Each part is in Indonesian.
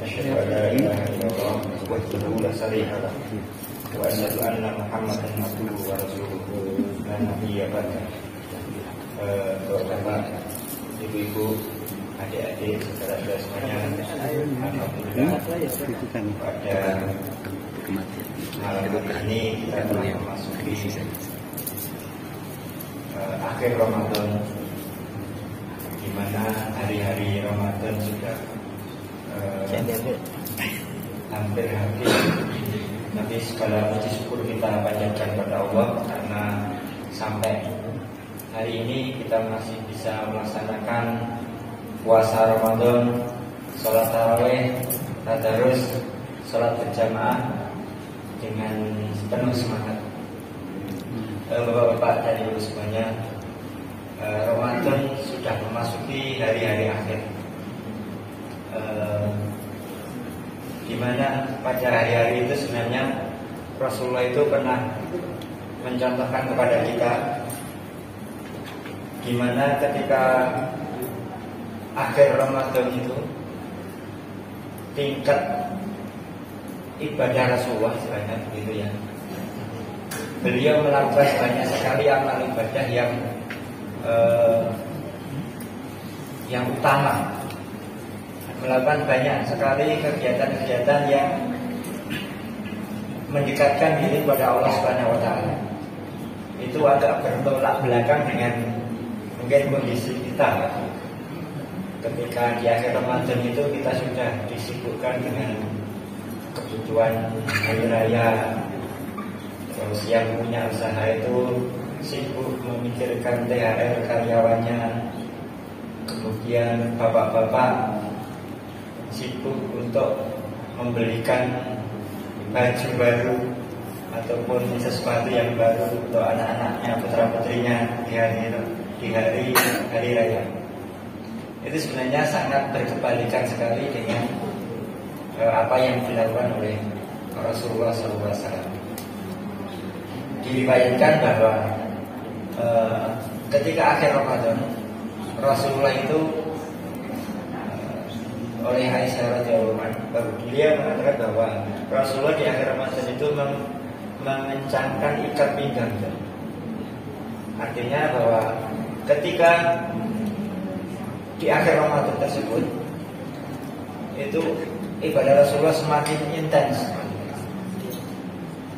أشهد أن لا إله إلا الله وحده لا شريك له وأشهد أن محمدا عبده ورسوله لا نبي بعده. Bapak-bapak, ibu-ibu, adik-adik, saudara-saudara semuanya, alhamdulillah pada malam hari ini kita telah memasuki akhir Ramadan, di mana hari-hari Ramadan sudah hampir habis. Tapi segala puji syukur kita panjatkan pada Allah karena sampai hari ini kita masih bisa melaksanakan puasa Ramadan, sholat tarawih, tadarus, sholat berjamaah dengan penuh semangat. Bapak-bapak dan ibu semuanya, Ramadan sudah memasuki hari-hari akhir, di mana pada hari-hari itu sebenarnya Rasulullah itu pernah mencontohkan kepada kita, di mana ketika akhir Ramadan itu tingkat ibadah Rasulullah sebanyak begitu ya. Beliau melakukan banyak sekali amal ibadah yang utama, melakukan banyak sekali kegiatan-kegiatan yang mendekatkan diri kepada Allah Subhanahu wa taala. Itu agak bertolak belakang dengan mungkin kondisi kita. Ketika di akhir Ramadan itu kita sudah disibukkan dengan kebutuhan hari raya. Terus yang punya usaha itu sibuk memikirkan THR karyawannya. Kemudian bapak-bapak sibuk untuk membelikan baju baru ataupun sesuatu yang baru untuk anak-anaknya, putra-putrinya di hari raya. Itu sebenarnya sangat berkebalikan sekali dengan apa yang dilakukan oleh Rasulullah SAW. Diriwayatkan bahwa ketika akhir Ramadan, Rasulullah itu oleh Aisyah radhiyallahu anha, beliau mengatakan bahwa Rasulullah di akhir Ramadan itu mengencangkan ikat pinggang. Artinya bahwa ketika di akhir Ramadan tersebut itu ibadah Rasulullah semakin intens,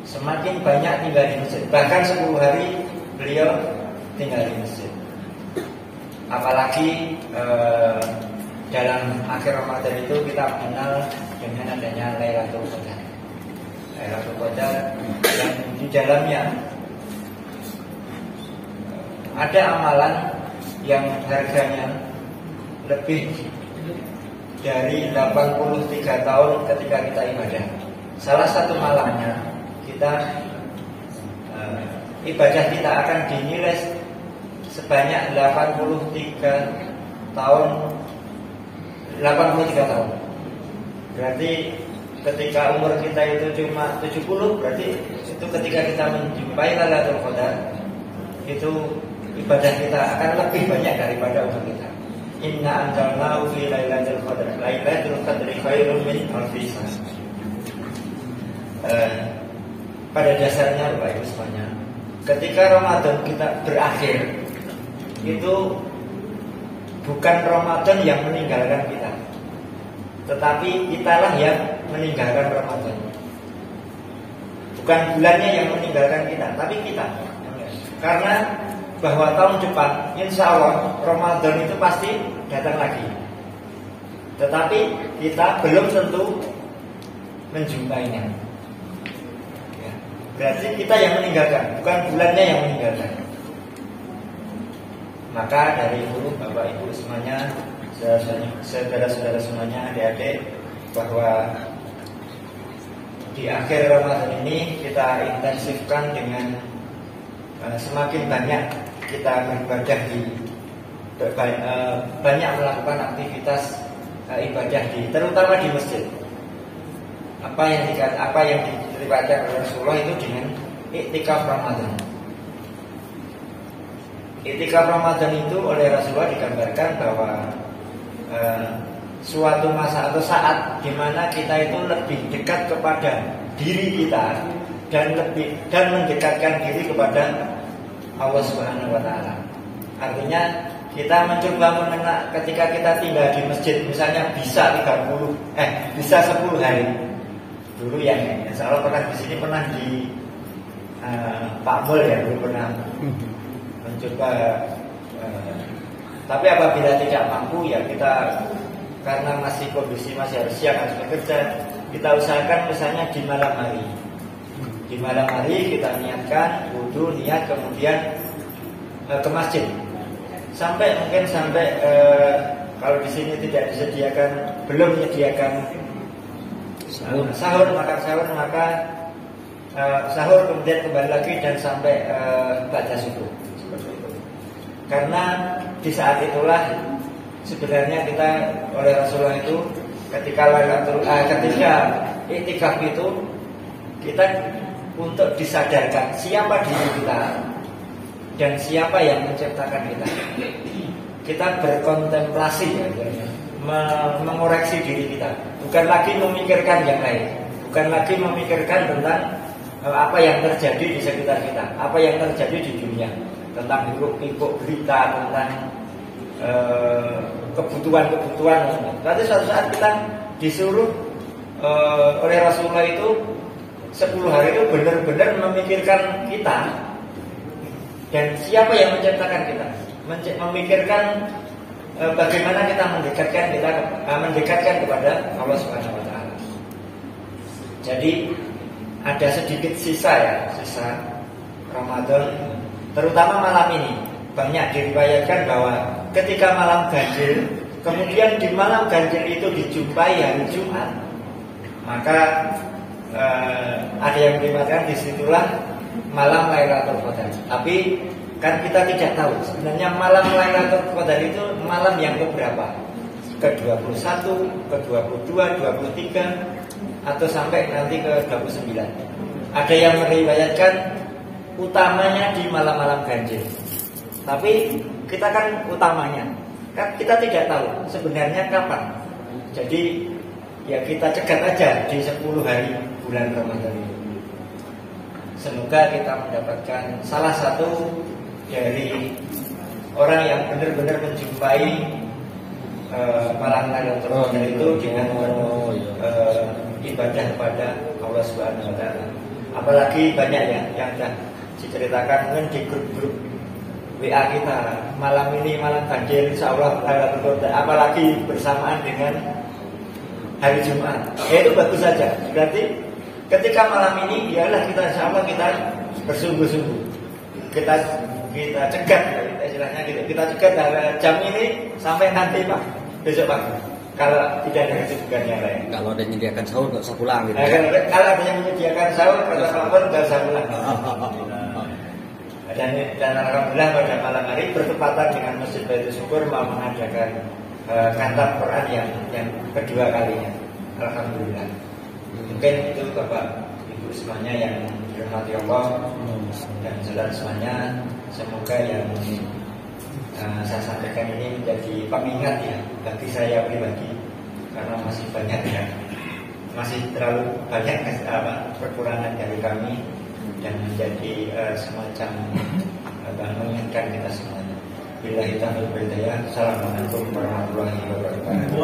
semakin banyak tinggal di masjid. Bahkan 10 hari beliau tinggal di masjid. Apalagi dalam akhir Ramadan itu kita mengenal dengan adanya Lailatul Qadar. Lailatul Qadar yang di dalamnya ada amalan yang harganya lebih dari 83 tahun ketika kita ibadah. Salah satu malamnya kita ibadah kita akan dinilai sebanyak 83 tahun. Berarti ketika umur kita itu cuma 70, berarti itu ketika kita menjumpai Lailatul Qadar, itu ibadah kita akan lebih banyak daripada umur kita. Inna anzalnahu fi lailatul qadar. Lailatul qadri khairun min alfi syahr. Pada dasarnya Bapak Ibu semuanya, ketika Ramadan kita berakhir, itu bukan Ramadan yang meninggalkan kita, tetapi kitalah yang meninggalkan Ramadan. Bukan bulannya yang meninggalkan kita, tapi kita. Karena bahwa tahun depan insya Allah Ramadan itu pasti datang lagi, tetapi kita belum tentu menjumpainya ya. Berarti kita yang meninggalkan, bukan bulannya yang meninggalkan. Maka dari itu Bapak Ibu semuanya, saudara-saudara semuanya, adik-adik, bahwa di akhir Ramadan ini kita intensifkan dengan semakin banyak kita beribadah banyak melakukan aktivitas ibadah terutama di masjid. Apa yang diriwayatkan oleh Rasulullah itu dengan iktikaf Ramadan. Iktikaf Ramadan itu oleh Rasulullah digambarkan bahwa suatu masa atau saat di mana kita itu lebih dekat kepada diri kita dan mendekatkan diri kepada Allah Subhanahu wa taala. Artinya kita mencoba mengenal ketika kita tinggal di masjid misalnya bisa 10 hari. Dulu yang saya pernah di sini pernah di Pak Mul ya, dulu pernah mencoba tapi apabila tidak mampu ya kita karena masih kondisi masih harus siang harus bekerja, kita usahakan misalnya di malam hari. Di malam hari kita niatkan wudu, niat kemudian ke masjid. Sampai kalau di sini tidak disediakan, belum menyediakan sahur maka sahur kemudian kembali lagi dan sampai baca subuh seperti itu. Karena di saat itulah sebenarnya kita oleh Rasulullah itu ketika iktikaf itu kita untuk disadarkan siapa diri kita dan siapa yang menciptakan kita. Kita berkontemplasi ya, mengoreksi diri kita. Bukan lagi memikirkan yang lain, bukan lagi memikirkan tentang apa yang terjadi di sekitar kita, apa yang terjadi di dunia, tentang hiruk-pikuk berita, tentang kebutuhan-kebutuhan. Nanti suatu saat kita disuruh oleh Rasulullah itu 10 hari itu benar-benar memikirkan kita dan siapa yang menciptakan kita, memikirkan bagaimana kita mendekatkan kepada Allah Subhanahu wa taala. Jadi ada sedikit sisa Ramadan, terutama malam ini banyak diriwayatkan bahwa ketika malam ganjil, kemudian di malam ganjil itu dijumpai hari Jumat, maka ada yang mengatakan disitulah malam Lailatul Qadar. Tapi kan kita tidak tahu sebenarnya malam Lailatul Qadar itu malam yang keberapa, ke-21, ke-22, 23 atau sampai nanti ke-29. Ada yang meriwayatkan utamanya di malam-malam ganjil. Tapi kita kan utamanya, kan kita tidak tahu sebenarnya kapan. Jadi ya kita cegat aja di 10 hari bulan Ramadan ini. Semoga kita mendapatkan salah satu dari orang yang benar-benar menjumpai malam Lailatul Qadar itu dengan ibadah kepada Allah Subhanahu wa taala. Apalagi banyak ya yang sudah diceritakan di grup-grup WA kita, malam ini malam ganjil insyaallah Lailatul Qadar, apalagi bersamaan dengan hari Jumat. Ya itu bagus saja. Berarti ketika malam ini biarlah kita insyaallah kita bersungguh-sungguh. Kita cegat istilahnya gitu. Kita cegat jam ini sampai nanti Pak, besok pagi. Kalau tidak ada kesibukan yang lain. Kalau ada menyediakan sahur nggak usah pulang gitu. Kalau ada yang menyediakan sahur pada malam nggak usah pulang. Dan alhamdulillah pada malam hari bertepatan dengan Masjid Baitul Syukur mau mengadakan khatam Quran yang kedua kalinya. Alhamdulillah. Mungkin itu Bapak Ibu semuanya yang dirahmati Allah dan saudara semuanya, semoga yang saya sampaikan ini menjadi pengingat ya bagi saya pribadi, karena masih banyak ya, masih terlalu banyak kekurangan dari kami dan menjadi semacam mengingatkan kita semuanya. Billahi taufiq wal hidayah. Assalamualaikum warahmatullahi wabarakatuh.